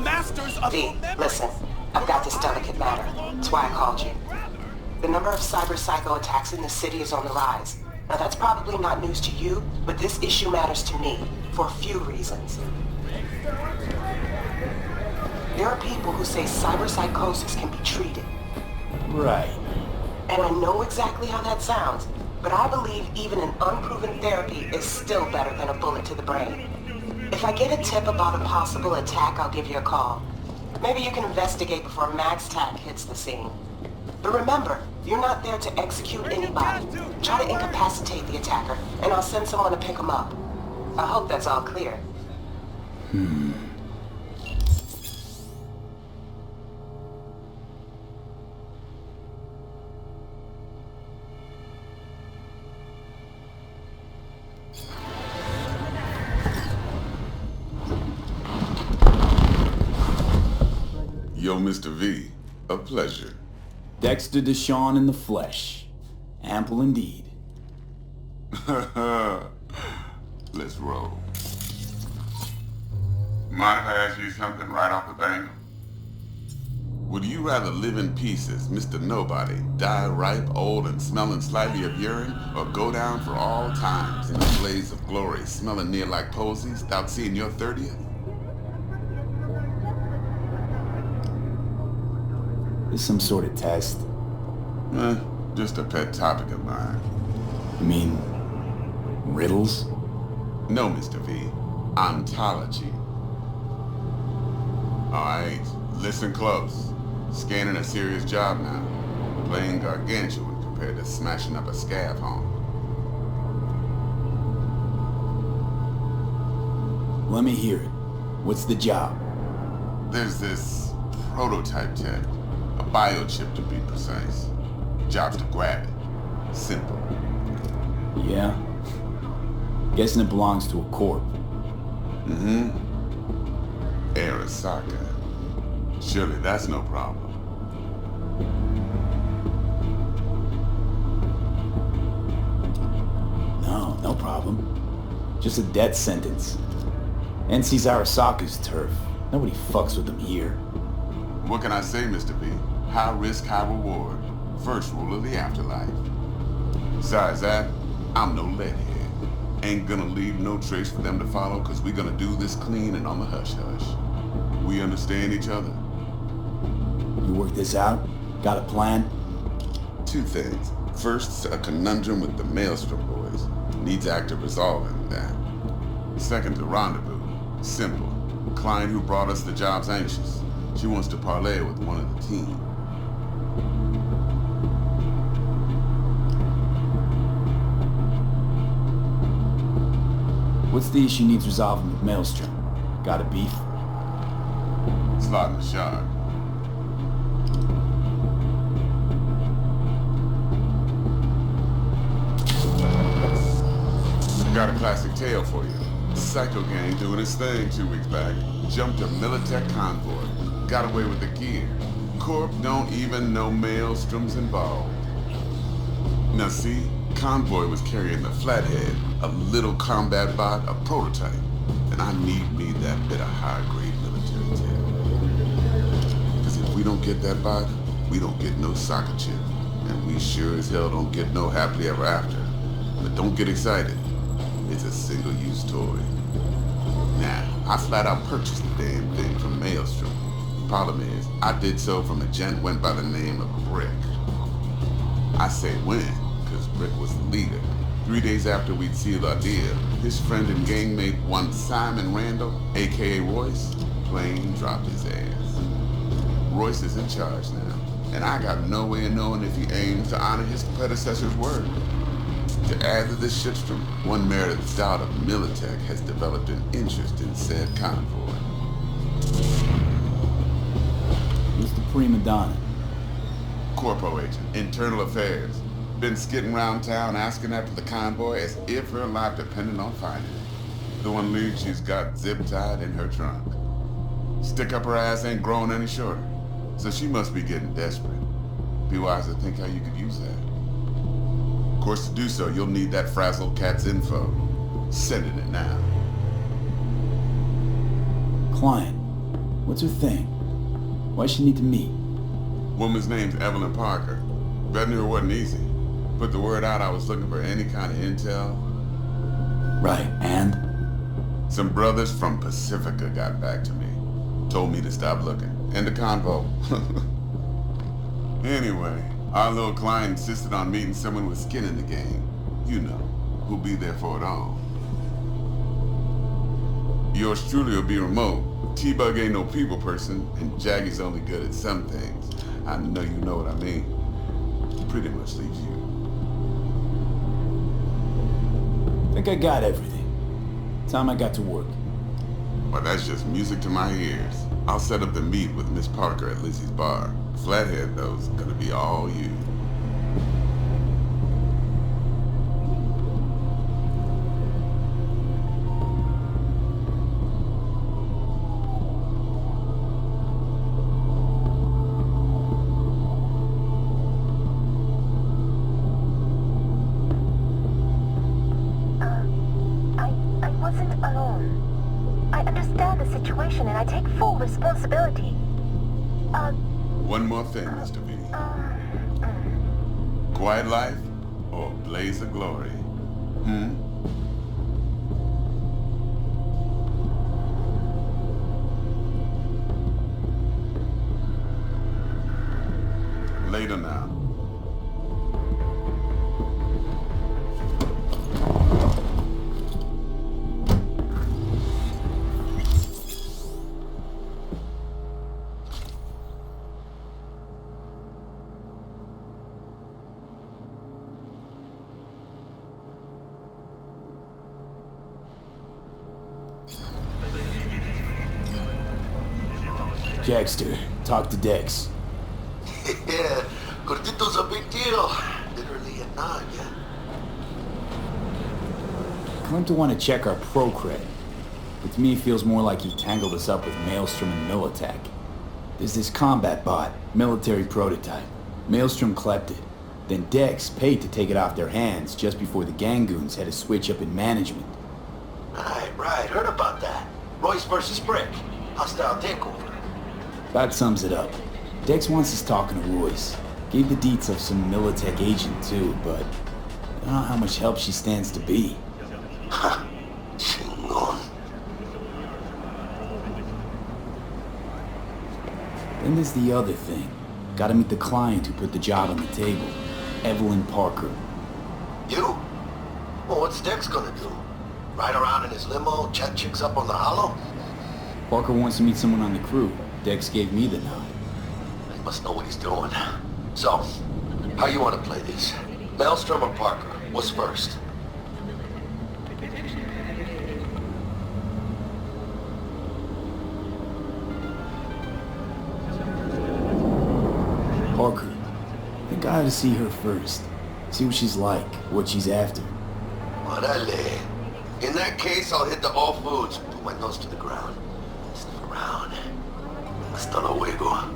masters of V, listen. I've got this delicate matter. That's why I called you. The number of cyber-psycho attacks in the city is on the rise. Now that's probably not news to you, but this issue matters to me, for a few reasons. There are people who say cyberpsychosis can be treated. Right. And I know exactly how that sounds, but I believe even an unproven therapy is still better than a bullet to the brain. If I get a tip about a possible attack, I'll give you a call. Maybe you can investigate before MaxTac hits the scene. But remember, you're not there to execute anybody. Try to incapacitate the attacker, and I'll send someone to pick him up. I hope that's all clear. Yo, Mr. V, a pleasure. Dexter Deshawn in the flesh. Ample indeed. Let's roll. Mind if I ask you something right off the bank? Would you rather live in pieces, Mr. Nobody, die ripe, old, and smelling slightly of urine, or go down for all times in a blaze of glory, smelling near like posies, without seeing your 30th? Is some sort of test? Just a pet topic of mine. You mean riddles? No, Mr. V. Ontology. Alright, listen close. Scanning a serious job now. Playing gargantuan compared to smashing up a scav home. Let me hear it. What's the job? There's this prototype tech. A biochip to be precise. Job's to grab it. Simple. Yeah? Guessing it belongs to a corp. Arasaka. Surely that's no problem. No problem. Just a death sentence. NC's Arasaka's turf. Nobody fucks with them here. What can I say, Mr. V? High risk, high reward. First rule of the afterlife. Besides that, I'm no leadhead. Ain't gonna leave no trace for them to follow, cause we gonna do this clean and on the hush-hush. We understand each other. You work this out? Got a plan? Two things. First, a conundrum with the Maelstrom boys. Needs active resolving that. Second, a rendezvous. Simple. Client who brought us the job's anxious. She wants to parlay with one of the team. What's the issue needs resolving with Maelstrom? Got a beef? Slotting the shard. Got a classic tale for you. Psycho gang doing his thing 2 weeks back. Jumped a Militech convoy. Got away with the gear. Corp don't even know Maelstrom's involved. Now see, convoy was carrying the Flathead, a little combat bot, a prototype. And I need me that bit of high-grade military tech. Because if we don't get that bot, we don't get no soccer chip. And we sure as hell don't get no happily ever after. But don't get excited. It's a single-use toy. Now, I flat out purchased the damn thing from Maelstrom. Problem is, I did so from a gent went by the name of Brick. I say when, because Brick was the leader. 3 days after we'd sealed our deal, his friend and gangmate, one Simon Randall, aka Royce, plain dropped his ass. Royce is in charge now, and I got no way of knowing if he aims to honor his predecessor's word. To add to this shitstorm, one Meredith Dowd of Militech has developed an interest in said convoy. Who's the prima donna? Corpo agent, internal affairs. Been skidding around town asking after the convoy as if her life depended on finding it. The one lead she's got zip-tied in her trunk. Stick up her ass ain't growing any shorter, so she must be getting desperate. Be wise to think how you could use that. Of course, to do so, you'll need that frazzled cat's info. Sending it now. Client. What's her thing? Why she need to meet? Woman's name's Evelyn Parker. Vetting her wasn't easy. Put the word out I was looking for any kind of intel. Right, and? Some brothers from Pacifica got back to me. Told me to stop looking. End of convo. Anyway, our little client insisted on meeting someone with skin in the game. You know, who'll be there for it all. Yours truly will be remote. T-Bug ain't no people person, and Jaggy's only good at some things. I know you know what I mean. Pretty much leaves you. Think I got everything. Time I got to work. Well, that's just music to my ears. I'll set up the meet with Miss Parker at Lizzie's bar. Flathead, though, is gonna be all you. I wasn't alone. I understand the situation and I take full responsibility. One more thing, Mr. V. Quiet life or blaze of glory? Later now. Jackster, talk to Dex. Yeah, Gordito's a big deal. Literally a nod, yeah. Claimed to want to check our pro cred, but to me it feels more like he tangled us up with Maelstrom and Militech. There's this combat bot, military prototype. Maelstrom clept it. Then Dex paid to take it off their hands just before the Gangoons had a switch up in management. Right, heard about that. Royce versus Brick. Hostile takeover. That sums it up. Dex wants us talking to Royce. Gave the deets of some Militech agent too, but I don't know how much help she stands to be. Ha! Chingon. Then there's the other thing. Gotta meet the client who put the job on the table. Evelyn Parker. You? Well, what's Dex gonna do? Ride around in his limo, chat chicks up on the hollow? Parker wants to meet someone on the crew. Dex gave me the nod. He must know what he's doing. So, how you want to play this? Maelstrom or Parker? What's first? Parker. I think I ought to see her first. See what she's like, what she's after. Orale. In that case, I'll hit the all foods. Put my nose to the ground. Sniff around. Hasta luego.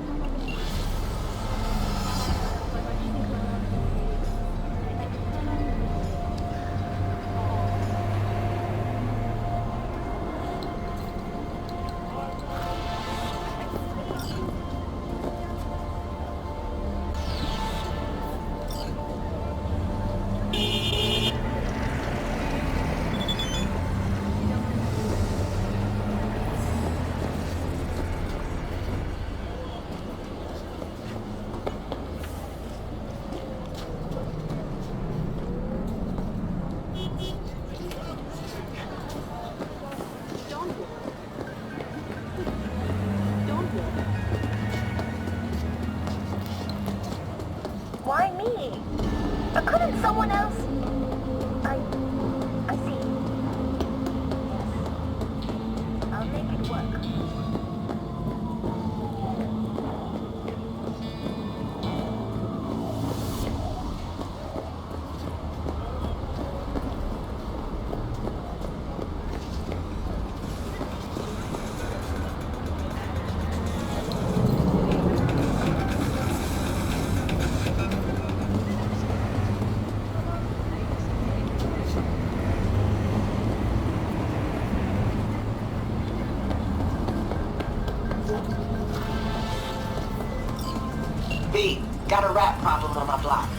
Got a rat problem on my block.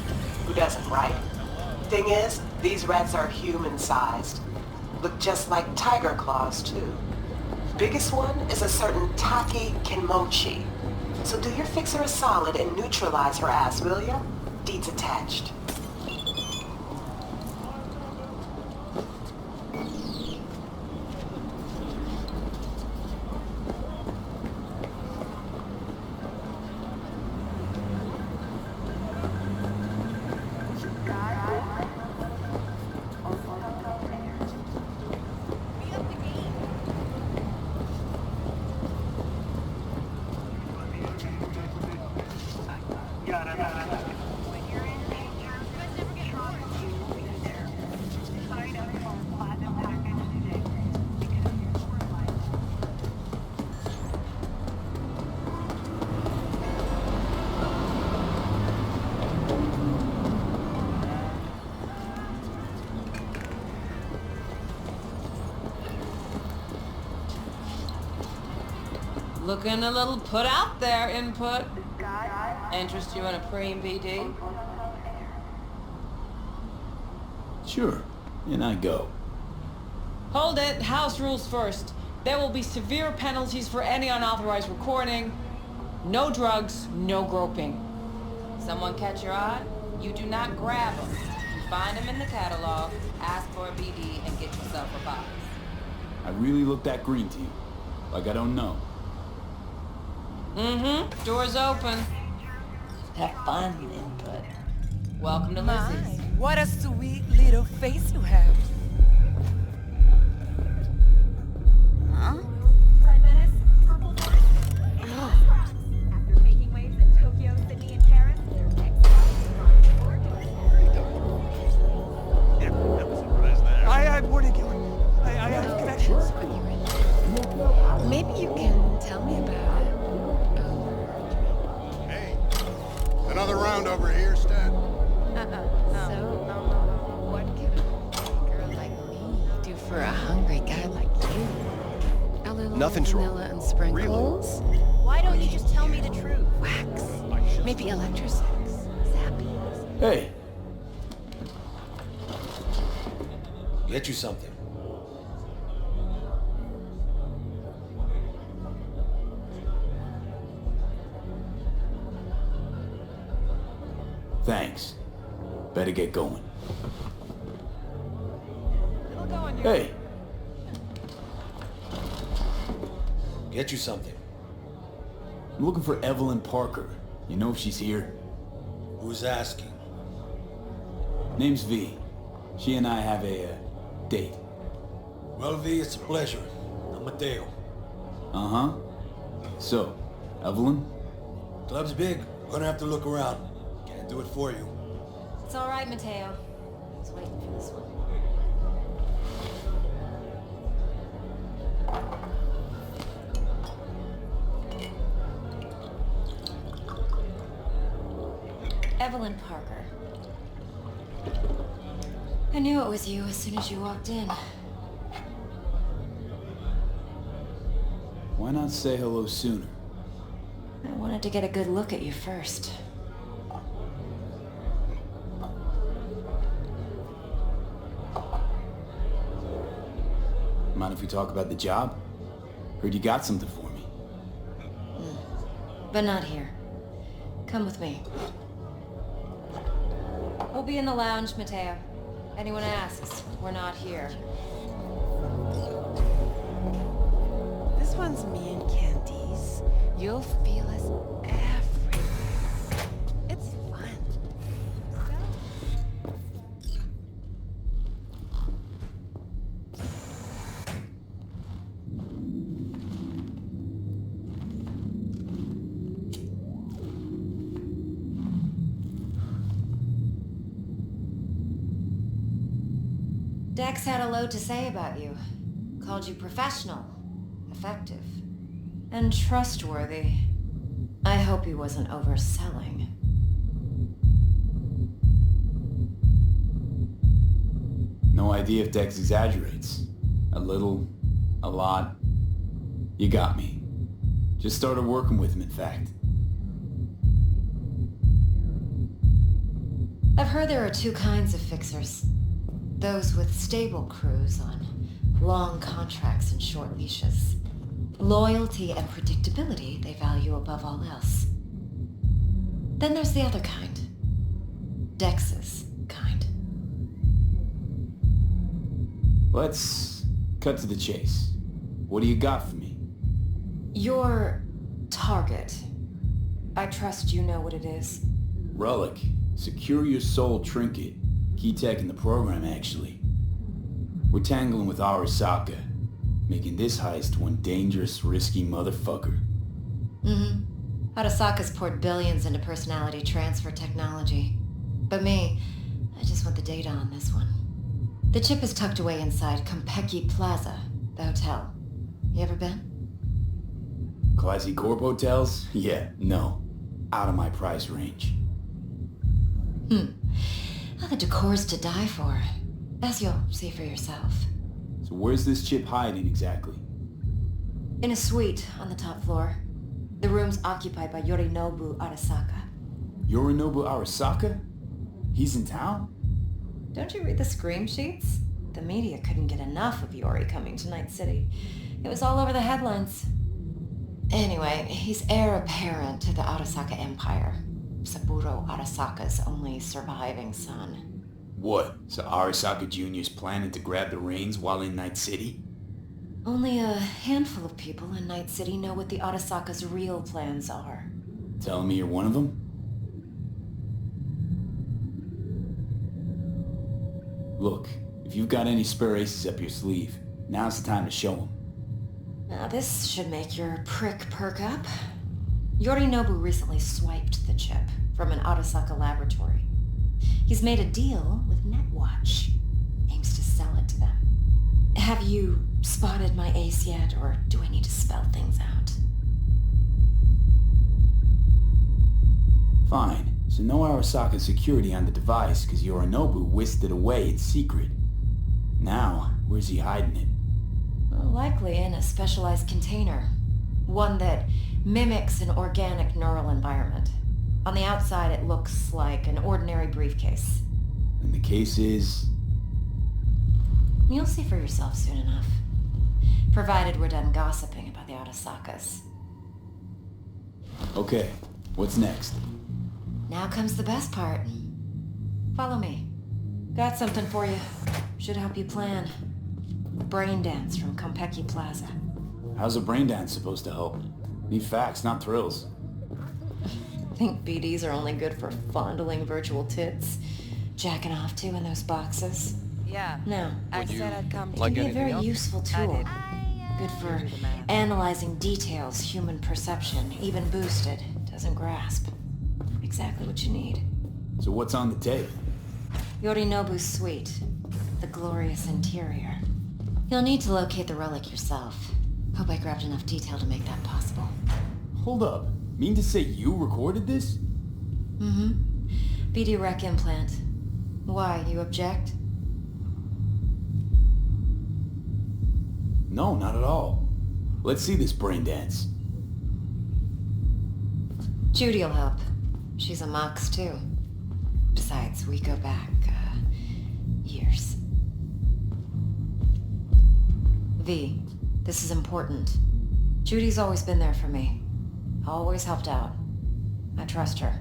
Who doesn't, right? Thing is, these rats are human-sized. Look just like tiger claws, too. Biggest one is a certain Taki Kenmochi. So do your fixer a solid and neutralize her ass, will ya? Deeds attached. Looking a little put out there, input. Interest you in a preem BD? Sure, and I go. Hold it, house rules first. There will be severe penalties for any unauthorized recording. No drugs, no groping. Someone catch your eye? You do not grab them. You find them in the catalog, ask for a BD, and get yourself a box. I really look that green to you. Like I don't know. Mm-hmm. Door's open. Have fun, input. Welcome to Lizzie's. What a sweet little face you have. Huh? After making waves in Tokyo, Sydney, and Paris, their next Where'd it go? I have connections. Maybe you can tell me about it. Hey, another round over here, Stat. What can a girl like me do for a hungry guy like you? A little Nothing's wrong. vanilla and sprinkles? Why don't you just tell me the truth? Wax? Maybe electrosex? Zappies? Hey, Get you something. thanks. Better get going. Hey, Get you something. I'm looking for Evelyn Parker. You know if she's here? Who's asking? Name's V. She and I have a date. Well, V, it's a pleasure. I'm Mateo. Uh-huh. So, Evelyn? Club's big. Gonna have to look around. Can't do it for you. It's all right, Mateo. I was waiting for this one. Evelyn Parker. I knew it was you as soon as you walked in. Why not say hello sooner? I wanted to get a good look at you first. Mind if we talk about the job? Heard you got something for me. But not here. Come with me. We'll be in the lounge, Mateo. Anyone asks, we're not here. This one's me and Candice. You'll feel us everywhere. It's fun. Dex had a load to say about you. Called you professional, effective, and trustworthy. I hope he wasn't overselling. No idea if Dex exaggerates. A little, a lot. You got me. Just started working with him, in fact. I've heard there are two kinds of fixers. Those with stable crews on long contracts and short leashes. Loyalty and predictability they value above all else. Then there's the other kind. Dex's kind. Let's cut to the chase. What do you got for me? Your target. I trust you know what it is. Relic. Secure your soul trinket. Key tech in the program, actually. We're tangling with Arasaka, making this heist one dangerous, risky motherfucker. Arasaka's poured billions into personality transfer technology. But me, I just want the data on this one. The chip is tucked away inside Compeki Plaza, the hotel. You ever been? Classy corp hotels? Yeah, no. Out of my price range. Well, the decor's to die for, as you'll see for yourself. So where's this chip hiding exactly? In a suite on the top floor. The room's occupied by Yorinobu Arasaka. Yorinobu Arasaka? He's in town? Don't you read the scream sheets? The media couldn't get enough of Yori coming to Night City. It was all over the headlines. Anyway, he's heir apparent to the Arasaka Empire. Saburo Arasaka's only surviving son. What? So Arasaka Jr.'s planning to grab the reins while in Night City? Only a handful of people in Night City know what the Arasaka's real plans are. Telling me you're one of them? Look, if you've got any spare aces up your sleeve, now's the time to show them. Now this should make your prick perk up. Yorinobu recently swiped the chip from an Arasaka laboratory. He's made a deal with Netwatch. Aims to sell it to them. Have you spotted my ace yet, or do I need to spell things out? Fine. So no Arasaka security on the device because Yorinobu whisked it away in secret. Now, where's he hiding it? Well, likely in a specialized container. One that mimics an organic neural environment. On the outside, it looks like an ordinary briefcase. And the case is... You'll see for yourself soon enough. Provided we're done gossiping about the Arasakas. Okay, what's next? Now comes the best part. Follow me. Got something for you. Should help you plan. Brain dance from Compeki Plaza. How's a brain dance supposed to help? Need facts, not thrills. Think BDs are only good for fondling virtual tits? Jacking off to in those boxes? Yeah. No. I said I'd come to It can you. be a very useful tool. Good for do the math. analyzing details human perception, even boosted, doesn't grasp. Exactly what you need. So what's on the tape? Yorinobu's suite. The glorious interior. You'll need to locate the relic yourself. Hope I grabbed enough detail to make that possible. Hold up. Mean to say you recorded this? BD rec implant. Why, you object? No, not at all. Let's see this brain dance. Judy'll help. She's a Mox too. Besides, we go back, years. V, this is important. Judy's always been there for me. Always helped out. I trust her.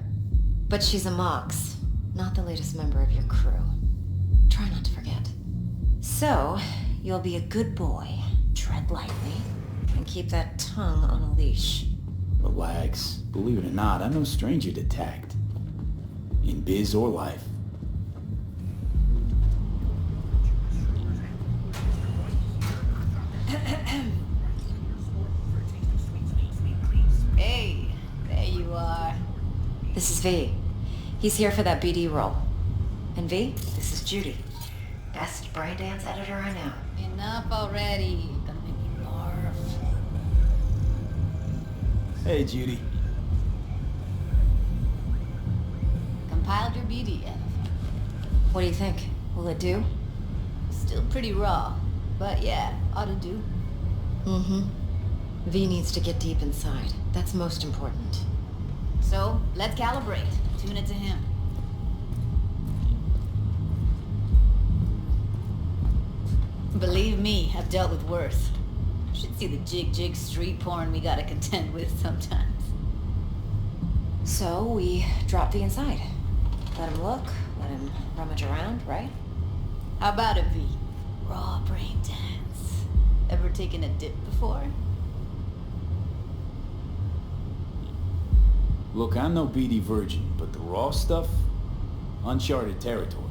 But she's a Mox, not the latest member of your crew. Try not to forget. So, you'll be a good boy, tread lightly, and keep that tongue on a leash. Relax. Believe it or not, I'm no stranger to tact. In biz or life. Hey, there you are. This is V. He's here for that BD role. And V, this is Judy. Best braindance editor I know. Enough already. Gonna make me barf. Hey, Judy. Compiled your BDF. What do you think? Will it do? Still pretty raw, but yeah, ought to do. V needs to get deep inside. That's most important. So, let's calibrate. Tune it to him. Believe me, I've dealt with worse. Should see the jig street porn we gotta contend with sometimes. So we drop V inside. Let him look, let him rummage around, right? How about a V? Raw brain dance. Ever taken a dip before? Look, I'm no BD virgin, but the raw stuff? Uncharted territory.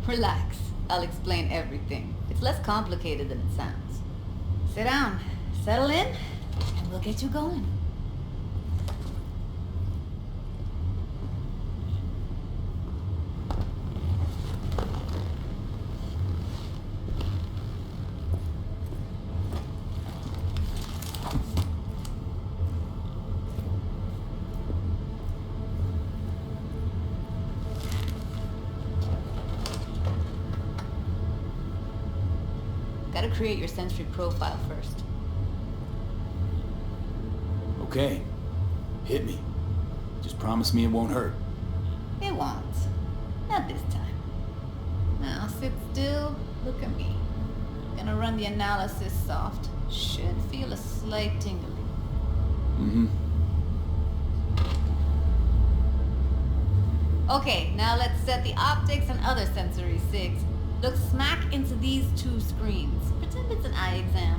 Relax. I'll explain everything. It's less complicated than it sounds. Sit down, settle in, and we'll get you going. Gotta create your sensory profile first. Okay. Hit me. Just promise me it won't hurt. It won't. Not this time. Now sit still, look at me. Gonna run the analysis soft. Should feel a slight tingling. Okay, now let's set the optics and other sensory SIGs. Look smack into these two screens. Pretend it's an eye exam.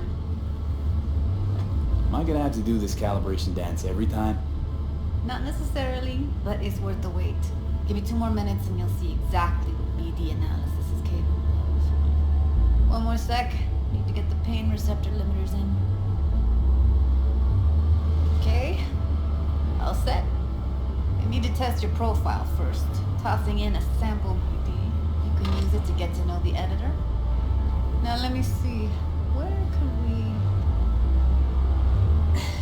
Am I gonna have to do this calibration dance every time? Not necessarily, but it's worth the wait. Give me 2 more minutes and you'll see exactly what BD analysis is capable of. 1 more sec. Need to get the pain receptor limiters in. Okay. All set. I need to test your profile first. Tossing in a sample BD. You can use it to get to know the editor. Now let me see. Where could we...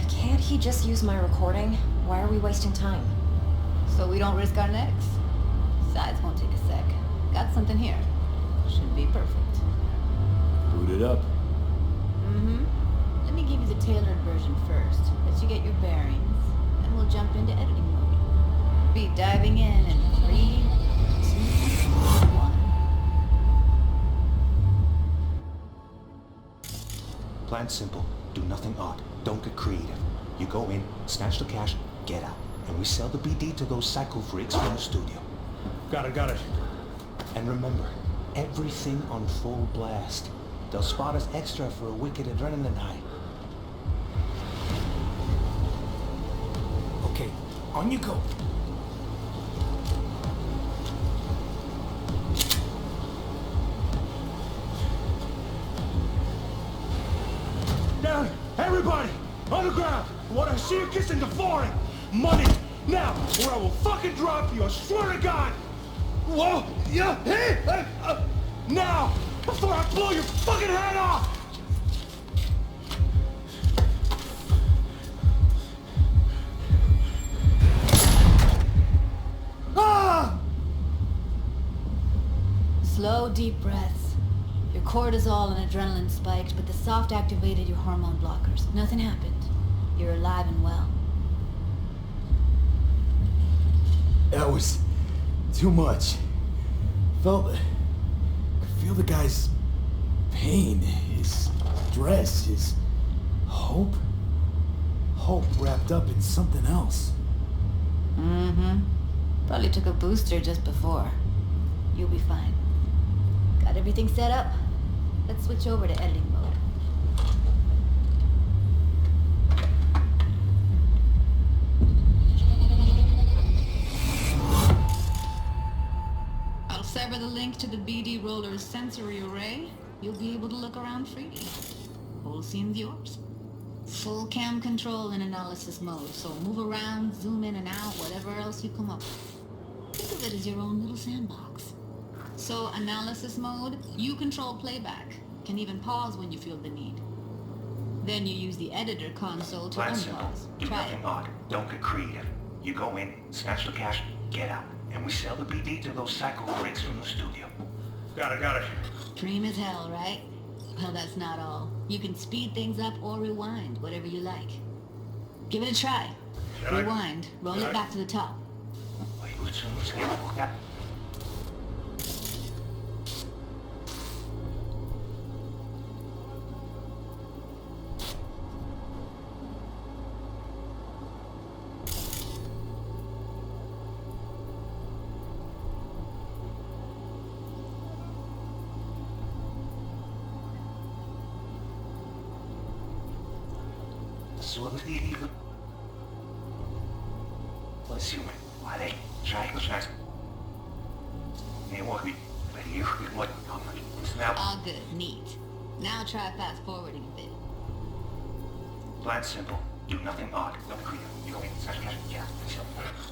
Can't he just use my recording? Why are we wasting time? So we don't risk our necks. Besides, won't take a sec. Got something here. Should be perfect. Boot it up. Let me give you the tailored version first. Let you get your bearings. Then we'll jump into editing mode. Be diving in 3, 2, 1. Plan simple. Do nothing odd. Don't get creative. You go in, snatch the cash, get out. And we sell the BD to those psycho freaks from the studio. Got it. And remember, everything on full blast. They'll spot us extra for a wicked adrenaline high. Okay, on you go. Down! Everybody! On the ground! What I see you kissing the flooring! Money! Now! Or I will fucking drop you, I swear to God! Whoa! Yeah! Hey! Now! Before I blow your fucking head off! Ah! Slow, deep breaths. Your cortisol and adrenaline spiked, but the soft activated your hormone blockers. Nothing happened. You're alive and well. That was too much. Could feel the guy's pain, his stress, his hope. Hope wrapped up in something else. Probably took a booster just before. You'll be fine. Got everything set up? Let's switch over to editing mode. I'll sever the link to the BD Roller's sensory array. You'll be able to look around freely. Whole scene's yours. Full cam control in analysis mode, so move around, zoom in and out, whatever else you come up with. Think of it as your own little sandbox. So, analysis mode, you control playback. Can even pause when you feel the need. Then you use the editor console to Plan simple. unpause. Do Try nothing it. odd. Don't get creative. You go in, snatch the cash, get out. And we sell the BD to those psycho freaks from the studio. Got it. Dream as hell, right? Well, that's not all. You can speed things up or rewind, whatever you like. Give it a try. Rewind. Roll it back to the top. All good, neat. Now try fast forwarding a bit. Plan simple. Do nothing odd. Don't creep. You go in, smash cash, get out.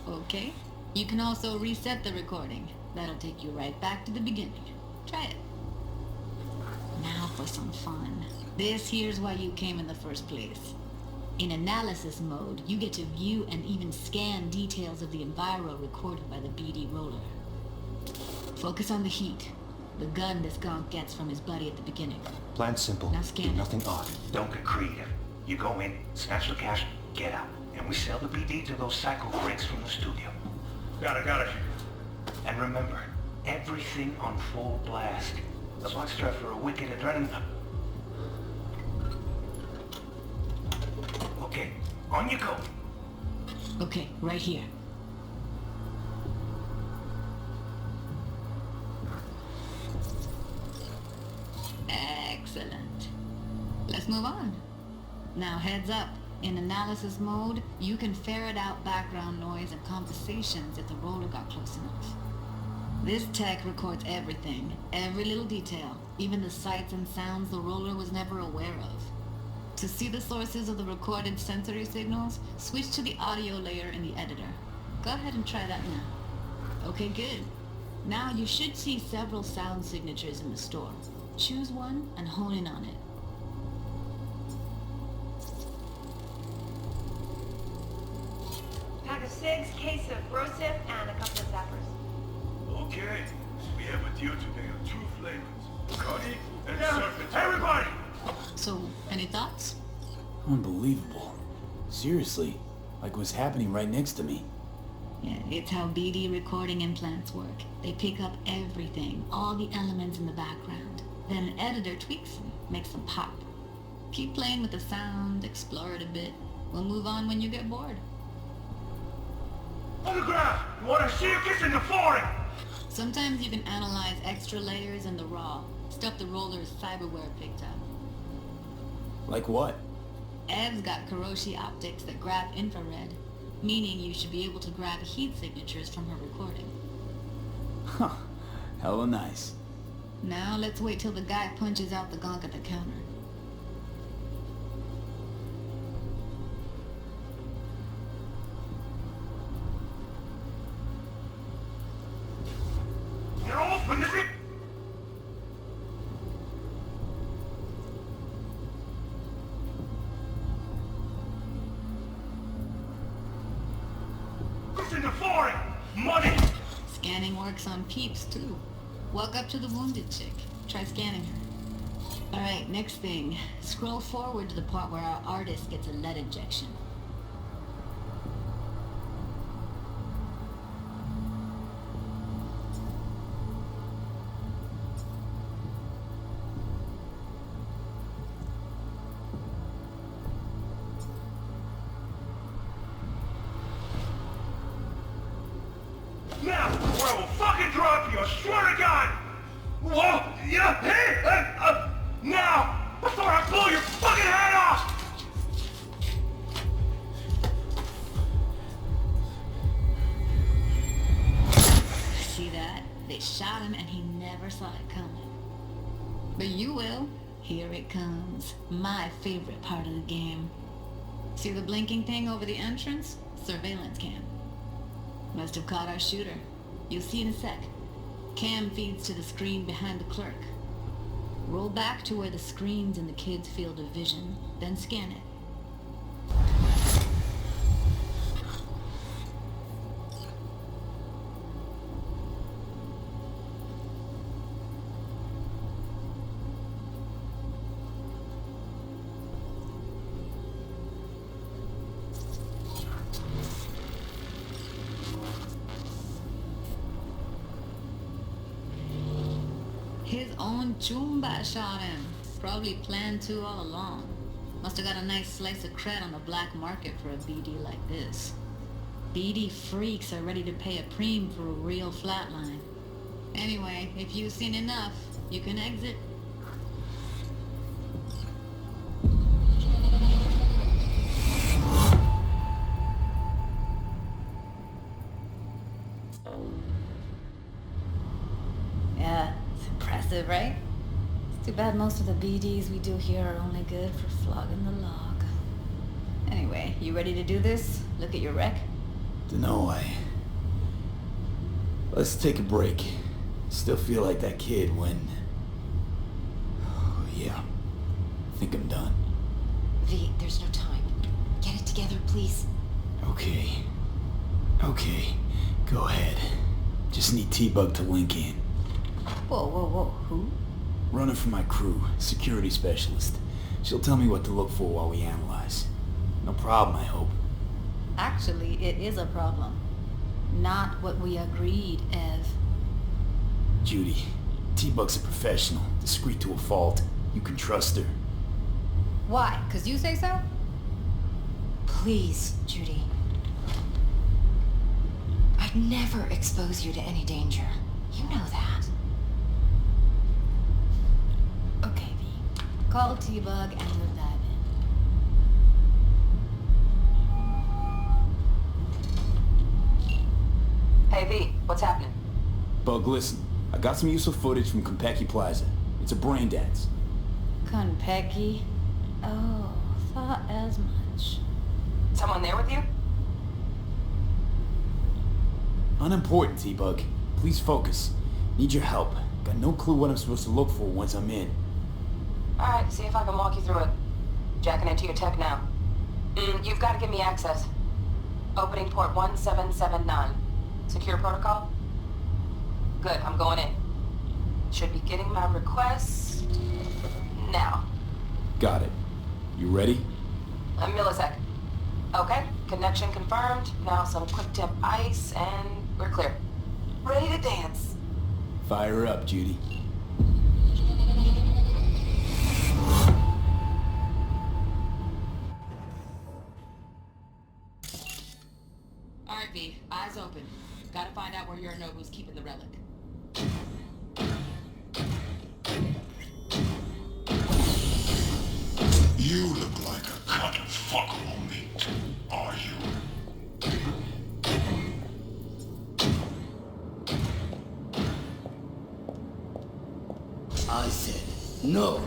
Okay. You can also reset the recording. That'll take you right back to the beginning. Try it. Now for some fun. This here's why you came in the first place. In analysis mode, you get to view and even scan details of the enviro recorded by the BD roller. Focus on the heat. The gun this gonk gets from his buddy at the beginning. Plan simple. Now scan Do it. nothing odd. Don't get creative. You go in, snatch the cash, get out. And we sell the BD to those psycho freaks from the studio. Got it. And remember, everything on full blast. The monster for a wicked adrenaline. Okay, on you go. Okay, right here. Excellent. Let's move on. Now heads up. In analysis mode, you can ferret out background noise and conversations if the roller got close enough. This tech records everything, every little detail, even the sights and sounds the roller was never aware of. To see the sources of the recorded sensory signals, switch to the audio layer in the editor. Go ahead and try that now. Okay, good. Now you should see several sound signatures in the store. Choose one and hone in on it. Pack of cigs, case of brosif, and a couple of zappers. Okay, we have a deal today on 2 flavors. Cuddy and serpent. Everybody! So, any thoughts? Unbelievable. Seriously, like what's happening right next to me. Yeah, it's how BD recording implants work. They pick up everything, all the elements in the background. Then an editor tweaks them, makes them pop. Keep playing with the sound, explore it a bit. We'll move on when you get bored. On the ground! You wanna see you kissing the flooring? Sometimes you can analyze extra layers in the raw, stuff the roller's cyberware picked up. Like what? Ev's got Kiroshi optics that grab infrared, meaning you should be able to grab heat signatures from her recording. Huh. Hella nice. Now let's wait till the guy punches out the gonk at the counter. You're open, is it? Kissing the flooring! Money! Scanning works on peeps, too. Walk up to the wounded chick. Try scanning her. Alright, next thing. Scroll forward to the part where our artist gets a lead injection. Now, or I will fucking drop you, I swear to God! Whoa! Yeah! Hey! Now! Before I blow your fucking head off! See that? They shot him and he never saw it coming. But you will. Here it comes. My favorite part of the game. See the blinking thing over the entrance? Surveillance cam. Must have caught our shooter. You'll see in a sec. Cam feeds to the screen behind the clerk. Roll back to where the screen's in the kid's field of vision, then scan it. His own Chumba shot him. Probably planned to all along. Must have got a nice slice of cred on the black market for a BD like this. BD freaks are ready to pay a preem for a real flatline. Anyway, if you've seen enough, you can exit. that most of the BDs we do here are only good for flogging the log. Anyway, you ready to do this? Look at your wreck? Dunno, Let's take a break. Still feel like that kid when... Oh, yeah. I think I'm done. V, there's no time. Get it together, please. Okay. Go ahead. Just need T-Bug to link in. Whoa. Who? Runner for my crew, security specialist. She'll tell me what to look for while we analyze. No problem, I hope. Actually, it is a problem. Not what we agreed, Ev. Judy, T-Bug's a professional, discreet to a fault. You can trust her. Why? 'Cause you say so? Please, Judy. I'd never expose you to any danger. You know that. Okay, V. Call T-Bug and we'll dive in. Hey, V, what's happening? Bug, listen. I got some useful footage from Konpeki Plaza. It's a brain dance. Konpeki? Oh, thought as much. Someone there with you? Unimportant, T-Bug. Please focus. Need your help. Got no clue what I'm supposed to look for once I'm in. Alright, see if I can walk you through it. Jacking into your tech now. You've got to give me access. Opening port 1779. Secure protocol? Good, I'm going in. Should be getting my request... now. Got it. You ready? A millisecond. Okay, connection confirmed. Now some quick temp ice, and we're clear. Ready to dance. Fire up, Judy. Alright, V. Eyes open. Gotta find out where Yorinobu's keeping the relic. You look like a cut of fuckable meat, are you? I said, no.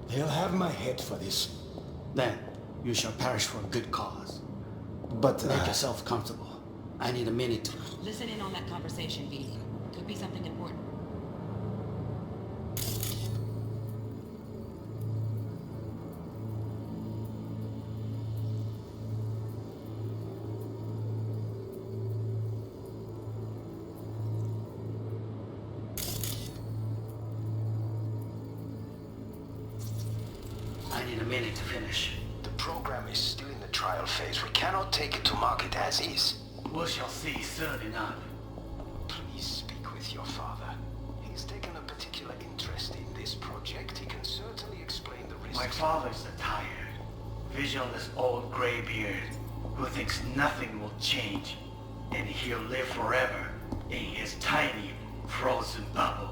They'll have my head for this. Then, you shall perish for a good cause. But make yourself comfortable. I need a minute to... Listen in on that conversation, V. Could be something important. I need a minute to finish. The program is still in the trial phase. We cannot take it to market as is. We shall see soon enough. Please speak with your father. He's taken a particular interest in this project. He can certainly explain the risks. My father's a tired, visionless old graybeard who thinks nothing will change, and he'll live forever in his tiny, frozen bubble.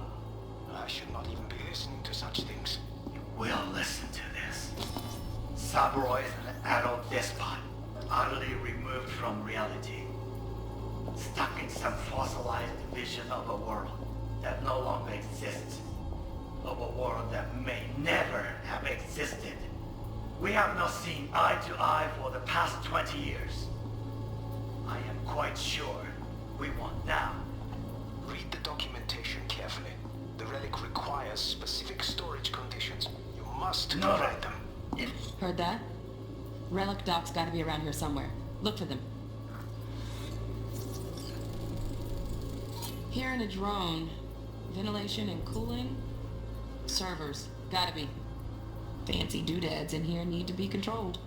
I should not even be listening to such things. You will listen to this. Saburo is an adult despot, utterly removed from reality. Stuck in some fossilized vision of a world that no longer exists. Of a world that may never have existed. We have not seen eye to eye for the past 20 years. I am quite sure we want now. Read the documentation carefully. The relic requires specific storage conditions. You must provide them. Heard that? Relic doc's gotta be around here somewhere. Look for them. Here in a drone. Ventilation and cooling? Servers. Gotta be. Fancy doodads in here need to be controlled.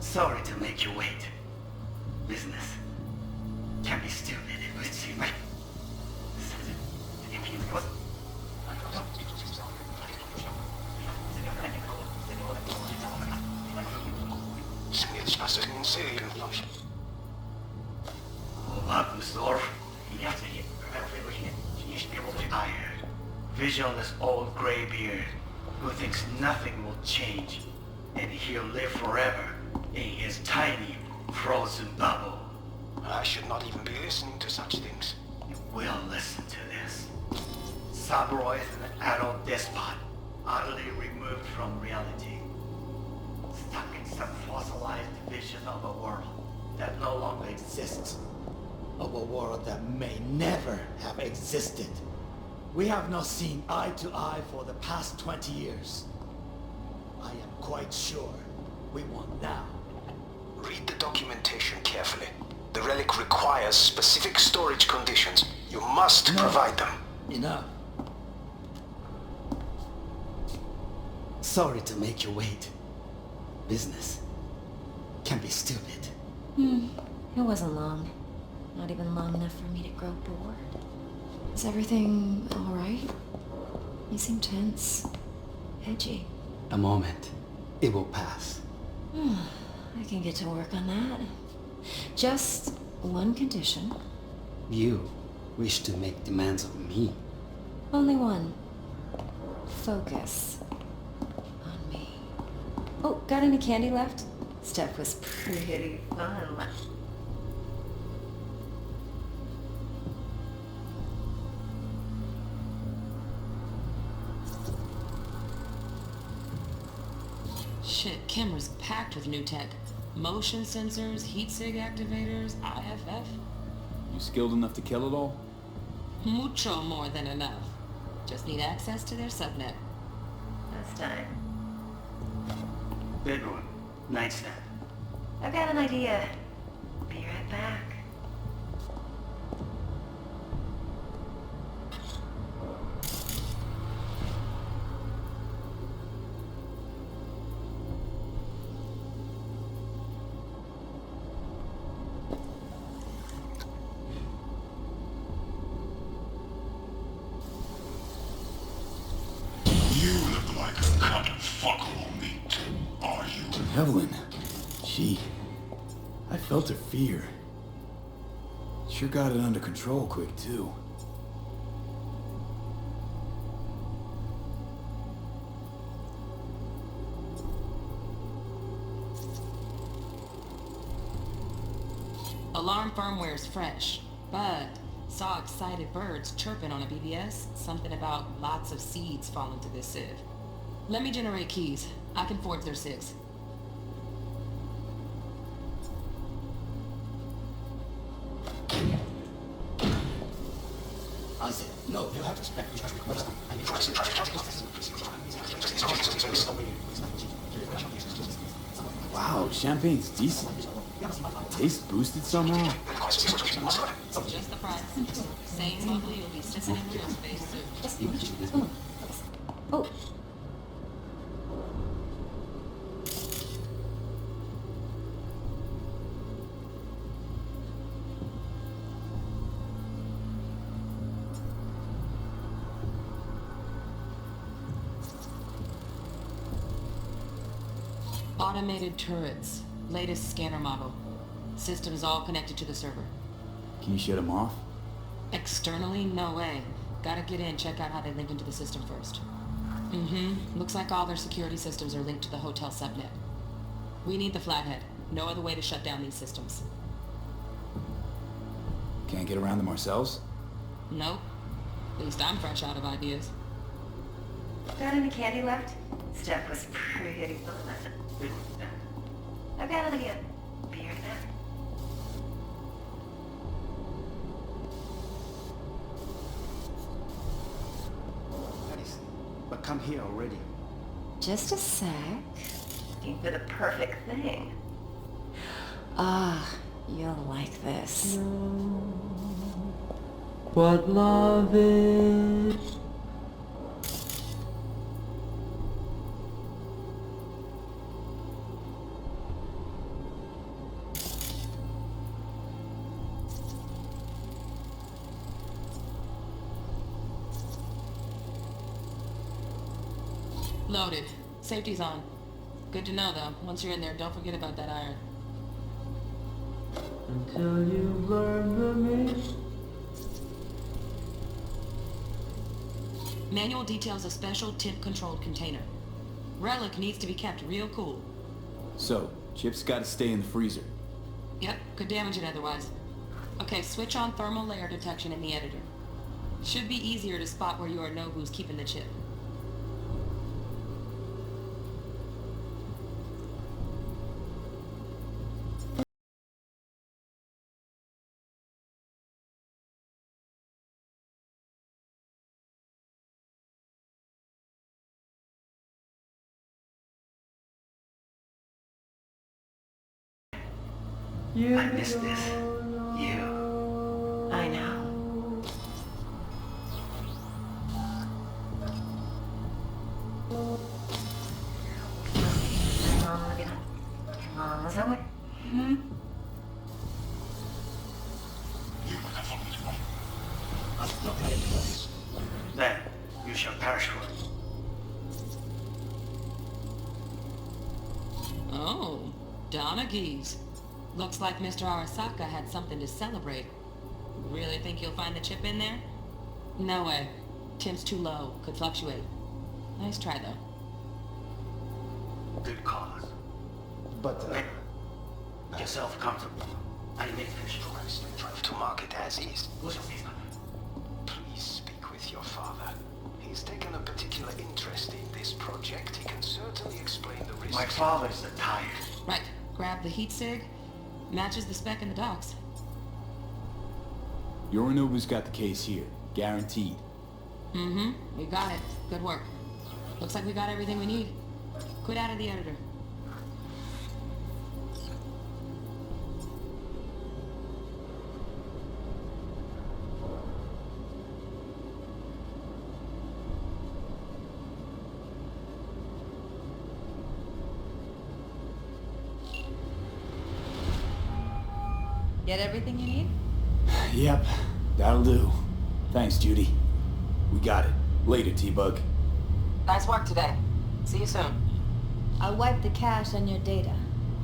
Sorry to make you wait. Business can be stupid, it would seem. Tired, visionless old graybeard who thinks nothing will change, and he'll live forever in his tiny, frozen bubble. I should not even be listening to such things. You will listen to this. Saburo is an adult despot, utterly removed from reality. Stuck in some fossilized vision of a world that no longer exists. Of a world that may never have existed. We have not seen eye to eye for the past 20 years. I am quite sure we want now. Read the documentation carefully. The relic requires specific storage conditions. You must provide them. Enough. Sorry to make you wait. Business can be stupid. It wasn't long. Not even long enough for me to grow bored. Is everything alright? You seem tense. Edgy. A moment. It will pass. I can get to work on that. Just one condition. You wish to make demands of me. Only one. Focus on me. Oh, got any candy left? Stuff was pretty fun. Shit, camera's packed with new tech. Motion sensors, heat sig activators, IFF. You skilled enough to kill it all? Mucho more than enough. Just need access to their subnet. This time. Bedroom, nightstand. I've got an idea. Be right back. Evelyn. I felt her fear. Sure got it under control quick, too. Alarm firmware is fresh, but saw excited birds chirping on a BBS. Something about lots of seeds falling to this sieve. Let me generate keys. I can forge their SIGs. I said, no, you have to Wow, champagne's decent. Taste boosted somehow? Just the price. Same bubbly you'll be sipping in real space soon. Oh. Automated turrets. Latest scanner model. Systems all connected to the server. Can you shut them off? Externally, no way. Gotta get in, check out how they link into the system first. Looks like all their security systems are linked to the hotel subnet. We need the flathead. No other way to shut down these systems. Can't get around them ourselves? Nope. At least I'm fresh out of ideas. Got any candy left? Stuff was pretty fun. I've got an idea. Be right back. But come here already. Just a sec. Looking for the perfect thing. Ah, you'll like this. What love is. Loaded. Safety's on. Good to know, though. Once you're in there, don't forget about that iron. Until you learn the me. Manual details a special tip-controlled container. Relic needs to be kept real cool. So, chip's gotta stay in the freezer. Yep, could damage it otherwise. Okay, switch on thermal layer detection in the editor. Should be easier to spot where you or know who's keeping the chip. I miss this. You. I know. Then you shall perish for it. Oh, Donaghy's. Looks like Mr. Arasaka had something to celebrate. Really think you'll find the chip in there? No way. Temp's too low. Could fluctuate. Nice try, though. Good cause. But, Make yourself comfortable. I make fish tourists. Drive to market as is. What's your business? Please speak with your father. He's taken a particular interest in this project. He can certainly explain the risks. My father's a tired. Right. Grab the heat sig. Matches the spec in the docks. Yorinobu's got the case here. Guaranteed. Mm-hmm. We got it. Good work. Looks like we got everything we need. Quit out of the editor. Get everything you need? Yep, that'll do. Thanks, Judy. We got it. Later, T-Bug. Nice work today. See you soon. I'll wipe the cache on your data.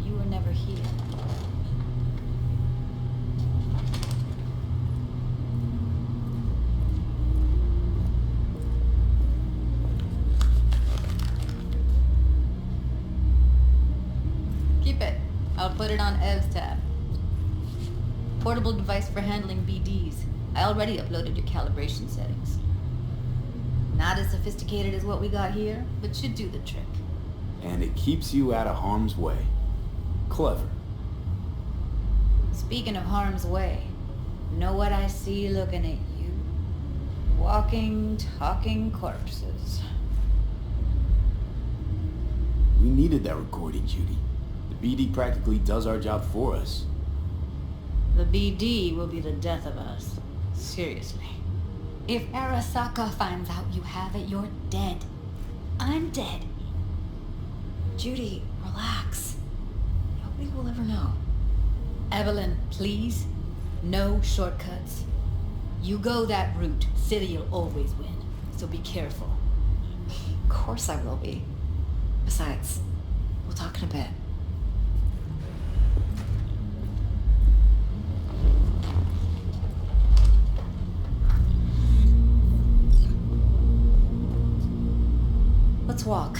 You were never here. Keep it. I'll put it on Ev's tab. Portable device for handling BDs. I already uploaded your calibration settings. Not as sophisticated as what we got here, but should do the trick. And it keeps you out of harm's way. Clever. Speaking of harm's way, know what I see looking at you? Walking, talking corpses. We needed that recording, Judy. The BD practically does our job for us. The BD will be the death of us. Seriously. If Arasaka finds out you have it, you're dead. I'm dead. Judy, relax. Nobody will ever know. Evelyn, please. No shortcuts. You go that route, City'll always win. So be careful. Of course I will be. Besides, we'll talk in a bit. Let's walk.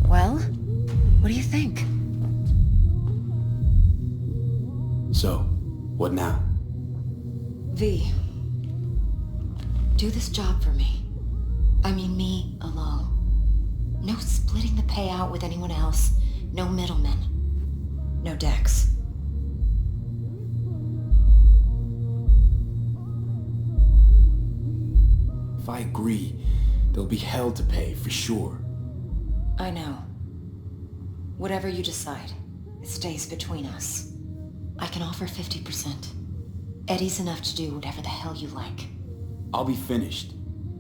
Well, what do you think? So, what now? V, do this job for me. I mean me alone. No splitting the payout with anyone else. No middlemen. No Dex. If I agree, there'll be hell to pay, for sure. I know. Whatever you decide, it stays between us. I can offer 50%. Eddie's enough to do whatever the hell you like. I'll be finished.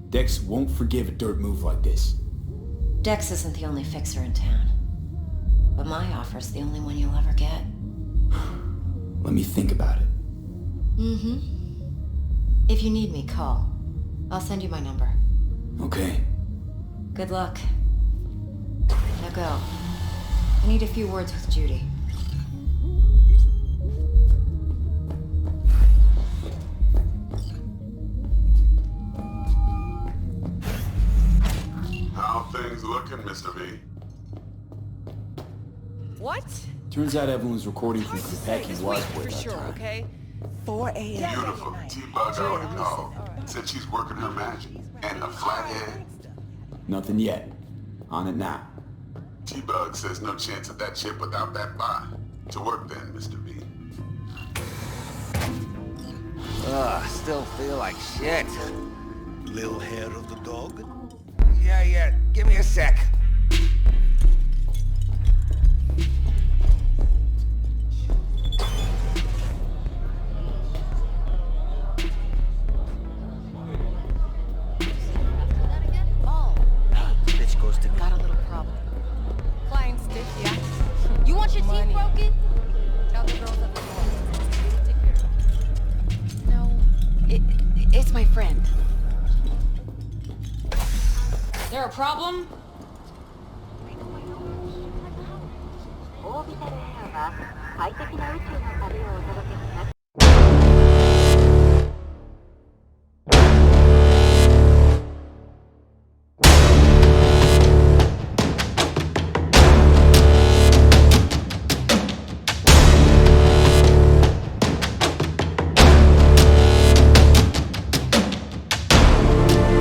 Dex won't forgive a dirt move like this. Dex isn't the only fixer in town. But my offer's the only one you'll ever get. Let me think about it. Mm-hmm. If you need me, call. I'll send you my number. Okay. Good luck. Now go. I need a few words with Judy. looking, Mr. V? What? Turns out Evelyn's recording from Kentucky Just was wait for worth our sure, time. okay? 4 a.m. Beautiful. T-Bug already called. Said she's working her magic. And a flathead. Nothing yet. On it now. T-Bug says no chance of that chip without that bot. To work then, Mr. V. Ugh, still feel like shit. Little hair of the dog? Yeah, give me a sec. Bitch goes to Got a little problem. Client stiff, yeah? You want your teeth broken? Tell the girls at the door. Take care of it. No, it's my friend. There a problem? オービタルエアは快適な宇宙の旅をお届けします。